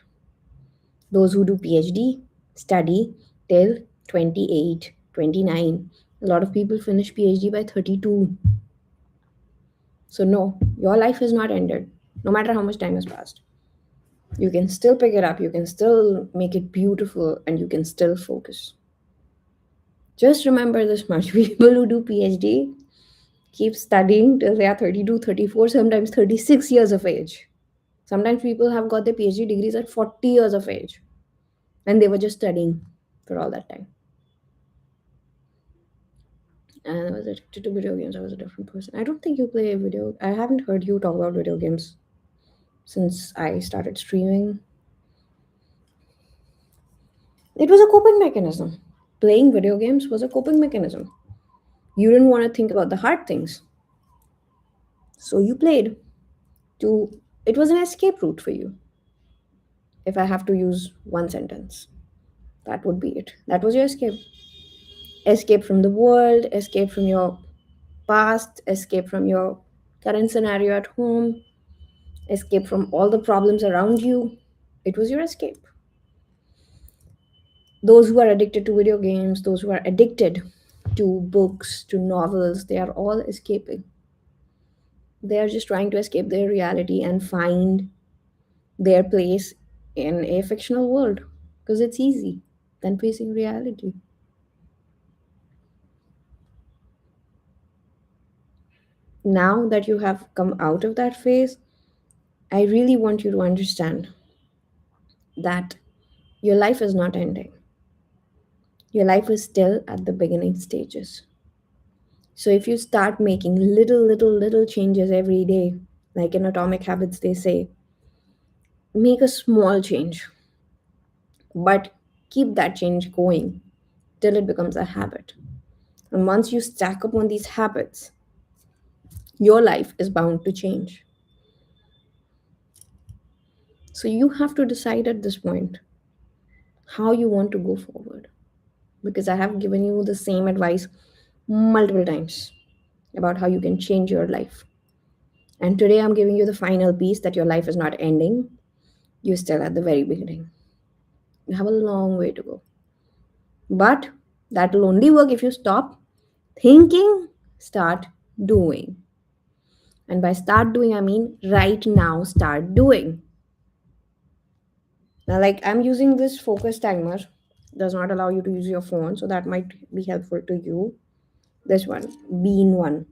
Those who do PhD study till 28, 29. A lot of people finish PhD by 32. So, no, your life has not ended, no matter how much time has passed. You can still pick it up, you can still make it beautiful, and you can still focus. Just remember this much: people who do PhD keep studying till they are 32, 34, sometimes 36 years of age. Sometimes people have got their PhD degrees at 40 years of age, and they were just studying for all that time. And I was addicted to video games. I was a different person. I don't think you play video. I haven't heard you talk about video games since I started streaming. It was a coping mechanism. Playing video games was a coping mechanism. You didn't want to think about the hard things. So you played to, it was an escape route for you. If I have to use one sentence, that would be it. That was your escape. Escape from the world, escape from your past, escape from your current scenario at home, escape from all the problems around you. It was your escape. Those who are addicted to video games, those who are addicted to books, to novels, they are all escaping. They are just trying to escape their reality and find their place in a fictional world because it's easy than facing reality. Now that you have come out of that phase, I really want you to understand that your life is not ending. Your life is still at the beginning stages. So if you start making little changes every day, like in Atomic Habits, they say, make a small change, but keep that change going till it becomes a habit. And once you stack up on these habits, your life is bound to change. So you have to decide at this point how you want to go forward. Because I have given you the same advice multiple times about how you can change your life. And today I'm giving you the final piece that your life is not ending. You're still at the very beginning. You have a long way to go. But that will only work if you stop thinking, start doing. And by start doing, I mean right now, start doing. Now, like I'm using this focus timer, does not allow you to use your phone, so that might be helpful to you. This one, Bean one.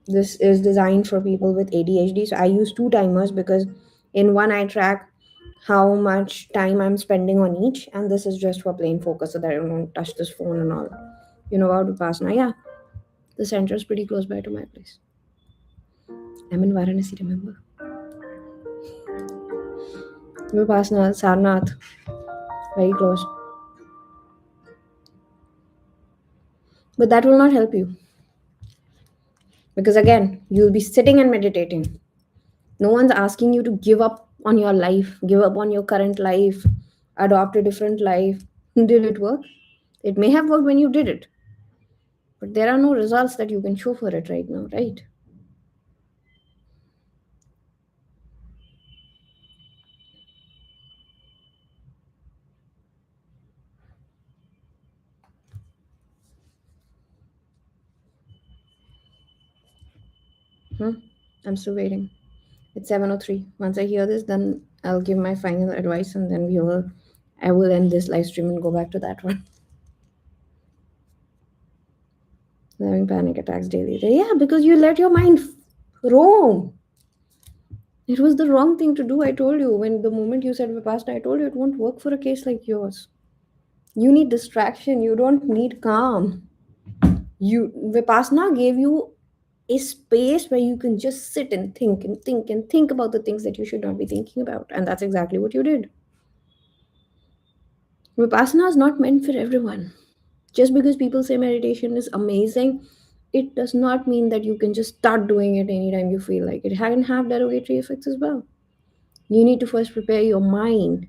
This is designed for people with ADHD. So I use two timers because in one I track how much time I'm spending on each, and this is just for plain focus so that I don't touch this phone and all. You know about Vipassana? Yeah, the center is pretty close by to my place. I'm in Varanasi, remember? Vipassana, Sarnath, very close. But that will not help you because again, you'll be sitting and meditating. No one's asking you to give up on your life, give up on your current life, adopt a different life. Did it work? It may have worked when you did it, but there are no results that you can show for it right now, right? Hmm? I'm still waiting. It's 7:03. Once I hear this, then I'll give my final advice, and then I will end this live stream and go back to that one. Having panic attacks daily. Yeah, because you let your mind roam. It was the wrong thing to do. I told you when the moment you said Vipassana, I told you it won't work for a case like yours. You need distraction. You don't need calm. You Vipassana gave you a space where you can just sit and think and think and think about the things that you should not be thinking about, and that's exactly what you did. Vipassana is not meant for everyone. Just because people say meditation is amazing, it does not mean that you can just start doing it anytime you feel like it. It can have derogatory effects as well. You need to first prepare your mind,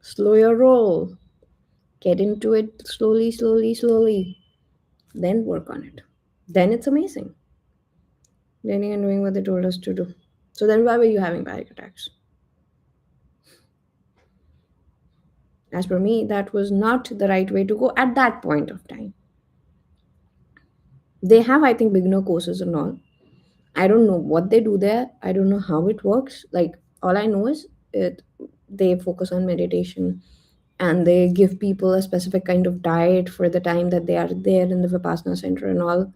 slow your roll, get into it slowly, slowly, slowly, then work on it. Then it's amazing. Learning and doing what they told us to do. So then why were you having panic attacks? As for me, that was not the right way to go at that point of time. They have, I think, beginner courses and all. I don't know what they do there. I don't know how it works. Like all I know is they focus on meditation and they give people a specific kind of diet for the time that they are there in the Vipassana center and all.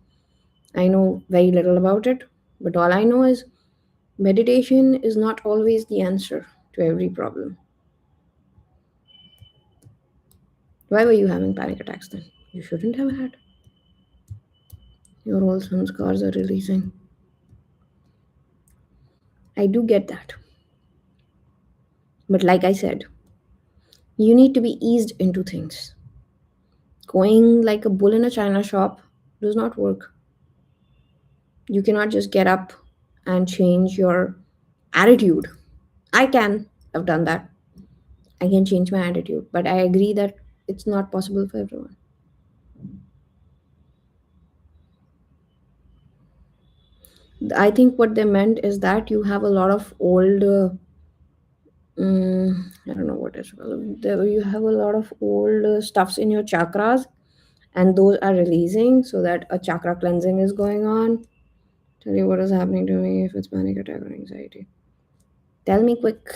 I know very little about it, but all I know is meditation is not always the answer to every problem. Why were you having panic attacks then? You shouldn't have had. Your old scars are releasing. I do get that. But like I said, you need to be eased into things. Going like a bull in a china shop does not work. You cannot just get up and change your attitude. I can have done that. I can change my attitude, but I agree that it's not possible for everyone. I think what they meant is that you have a lot of old, I don't know what it's called. You have a lot of old stuffs in your chakras, and those are releasing so that a chakra cleansing is going on. Tell you what is happening to me if it's panic attack or anxiety. Tell me quick.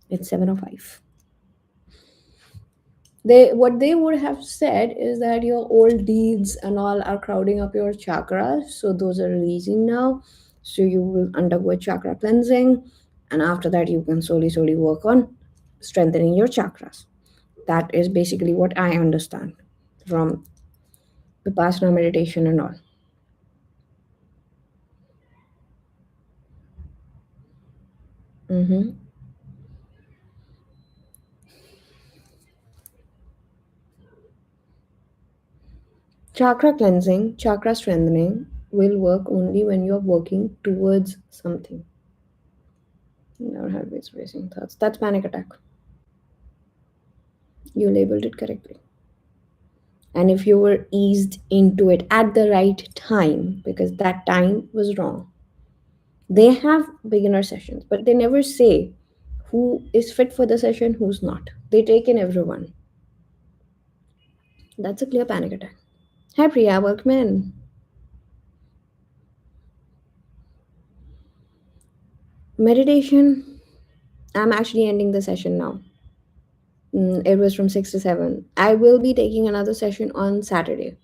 It's 7:05. They would have said is that your old deeds and all are crowding up your chakras, so those are releasing now. So you will undergo a chakra cleansing, and after that you can slowly, slowly work on strengthening your chakras. That is basically what I understand from Vipassana meditation and all. Mm-hmm. Chakra cleansing, chakra strengthening will work only when you're working towards something. Never had these racing thoughts. That's panic attack. You labeled it correctly. And if you were eased into it at the right time, because that time was wrong, they have beginner sessions, but they never say who is fit for the session, who's not. They take in everyone. That's a clear panic attack. Hi Priya, welcome in. Meditation. I'm actually ending the session now. It was from 6 to 7. I will be taking another session on Saturday.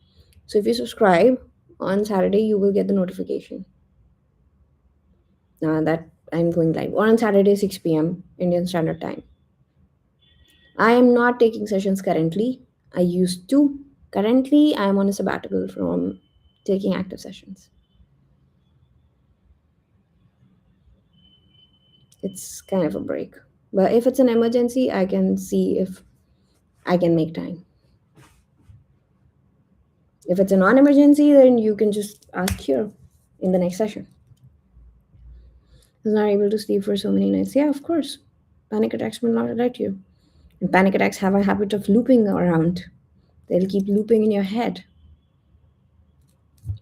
So if you subscribe on Saturday, you will get the notification that I'm going live. Or on Saturday, 6 p.m. Indian Standard Time. I am not taking sessions currently. I used to. Currently, I am on a sabbatical from taking active sessions. It's kind of a break. But if it's an emergency, I can see if I can make time. If it's a non emergency, then you can just ask here in the next session. I was not able to sleep for so many nights. Yeah, of course. Panic attacks will not let you. And panic attacks have a habit of looping around. They'll keep looping in your head.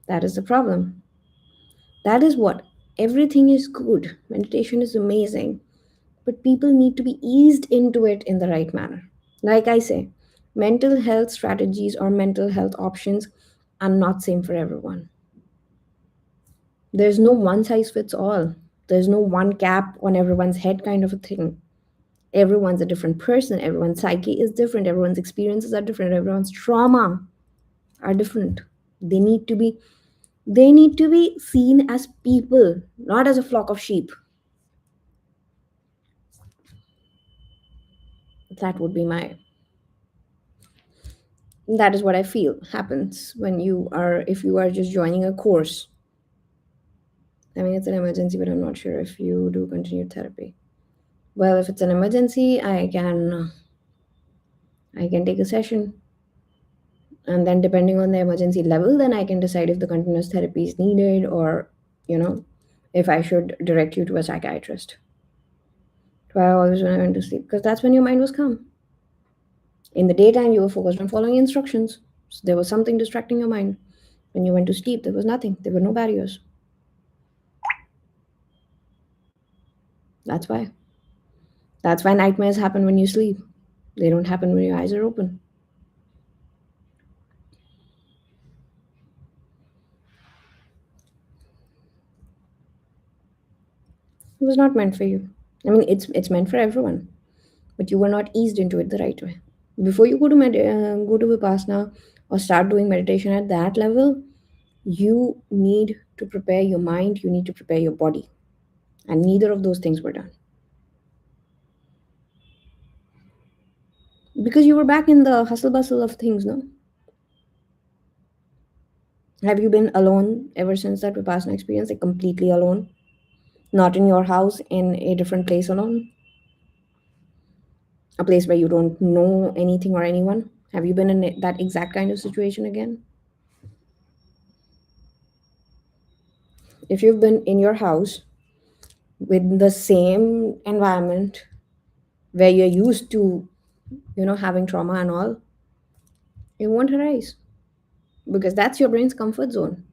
That is the problem. That is what. Everything is good. Meditation is amazing. But people need to be eased into it in the right manner. Like I say, mental health strategies or mental health options are not same for everyone. There's no one size fits all. There's no one cap on everyone's head kind of a thing. Everyone's a different person. Everyone's psyche is different. Everyone's experiences are different. Everyone's trauma are different. They need to be they need to be seen as people, not as a flock of sheep. That would be my that is what I feel happens when you are if you are just joining a course. I mean, it's an emergency, but I'm not sure if you do continued therapy. Well, if it's an emergency, I can take a session, and then depending on the emergency level, then I can decide if the continuous therapy is needed, or you know, if I should direct you to a psychiatrist. So I always when I went to sleep because that's when your mind was calm. In the daytime, you were focused on following instructions. So there was something distracting your mind. When you went to sleep, there was nothing. There were no barriers. That's why. That's why nightmares happen when you sleep. They don't happen when your eyes are open. It was not meant for you. I mean, it's meant for everyone, but you were not eased into it the right way. Before you go to vipassana or start doing meditation at that level, you need to prepare your mind. You need to prepare your body, and neither of those things were done because you were back in the hustle bustle of things. No, have you been alone ever since that vipassana experience? Like completely alone, not in your house, in a different place alone, a place where you don't know anything or anyone? Have you been in that exact kind of situation again? If you've been in your house with the same environment where you're used to, having trauma and all, it won't arise because that's your brain's comfort zone.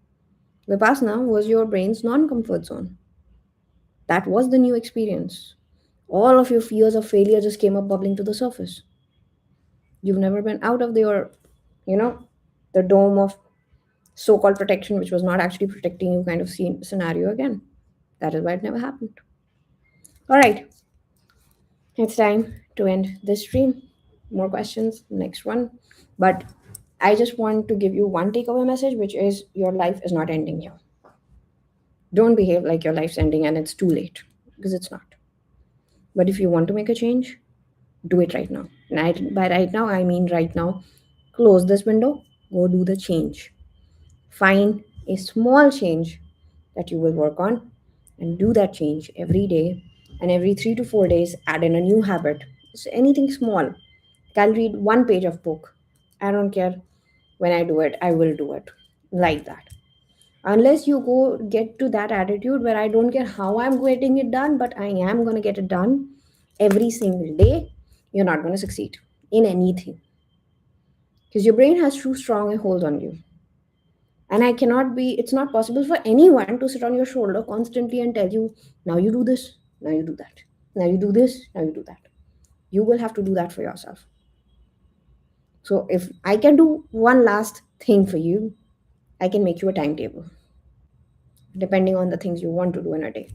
Vipassana was your brain's non comfort zone. That was the new experience. All of your fears of failure just came up bubbling to the surface. You've never been out of you know, the dome of so called protection, which was not actually protecting you kind of scenario again. That is why it never happened. All right, it's time to end this stream. More questions, next one. But I just want to give you one takeaway message, which is your life is not ending here. Don't behave like your life's ending and it's too late because it's not. But if you want to make a change, do it right now. And by right now, I mean right now. Close this window, go do the change. Find a small change that you will work on and do that change every day. And every 3 to 4 days, add in a new habit. It's anything small. Like I'll read one page of book. I don't care when I do it, I will do it. Like that. Unless you go get to that attitude where I don't care how I'm getting it done, but I am going to get it done every single day, you're not going to succeed in anything because your brain has too strong a hold on you. And it's not possible for anyone to sit on your shoulder constantly and tell you, now you do this, now you do that, now you do this, now you do that. You will have to do that for yourself. So if I can do one last thing for you, I can make you a timetable depending on the things you want to do in a day.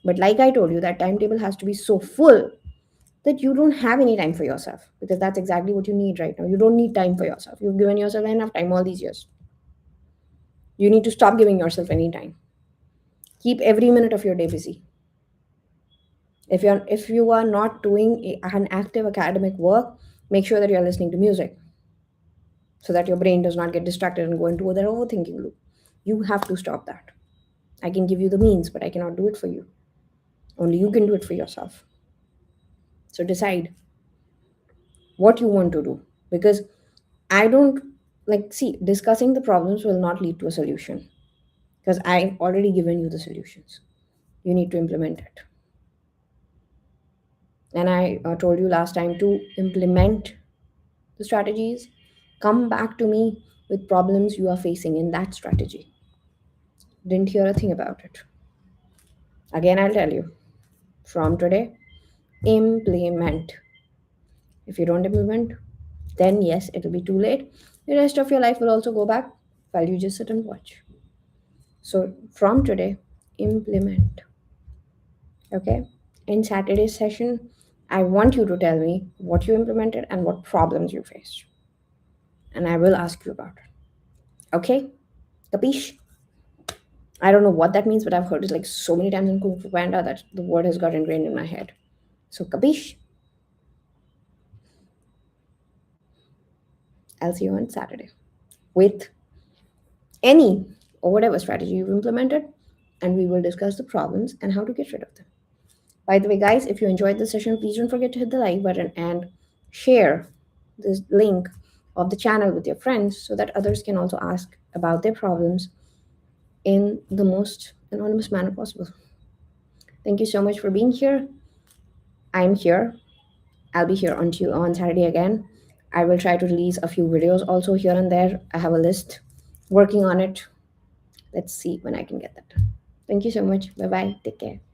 But like I told you, that timetable has to be so full that you don't have any time for yourself because that's exactly what you need right now. You don't need time for yourself. You've given yourself enough time all these years. You need to stop giving yourself any time. Keep every minute of your day busy. If you are not doing an active academic work, make sure that you're listening to music so that your brain does not get distracted and go into that overthinking loop. You have to stop that. I can give you the means, but I cannot do it for you. Only you can do it for yourself. So decide what you want to do because I don't see discussing the problems will not lead to a solution because I've already given you the solutions. You need to implement it. And I told you last time to implement the strategies. Come back to me with problems you are facing in that strategy. Didn't hear a thing about it. Again, I'll tell you from today, implement. If you don't implement, then yes, it'll be too late. The rest of your life will also go back while you just sit and watch. So from today, implement. Okay? In Saturday's session, I want you to tell me what you implemented and what problems you faced. And I will ask you about it. Okay? Capiche? I don't know what that means, but I've heard it like so many times in Kung Fu Panda that the word has got ingrained in my head. So, capiche? I'll see you on Saturday with any or whatever strategy you've implemented, and we will discuss the problems and how to get rid of them. By the way, guys, if you enjoyed the session, please don't forget to hit the like button and share this link of the channel with your friends so that others can also ask about their problems in the most anonymous manner possible. Thank you so much for being here. I'm here. I'll be here on Saturday again. I will try to release a few videos also here and there. I have a list working on it. Let's see when I can get that done. Thank you so much. Bye bye. Take care.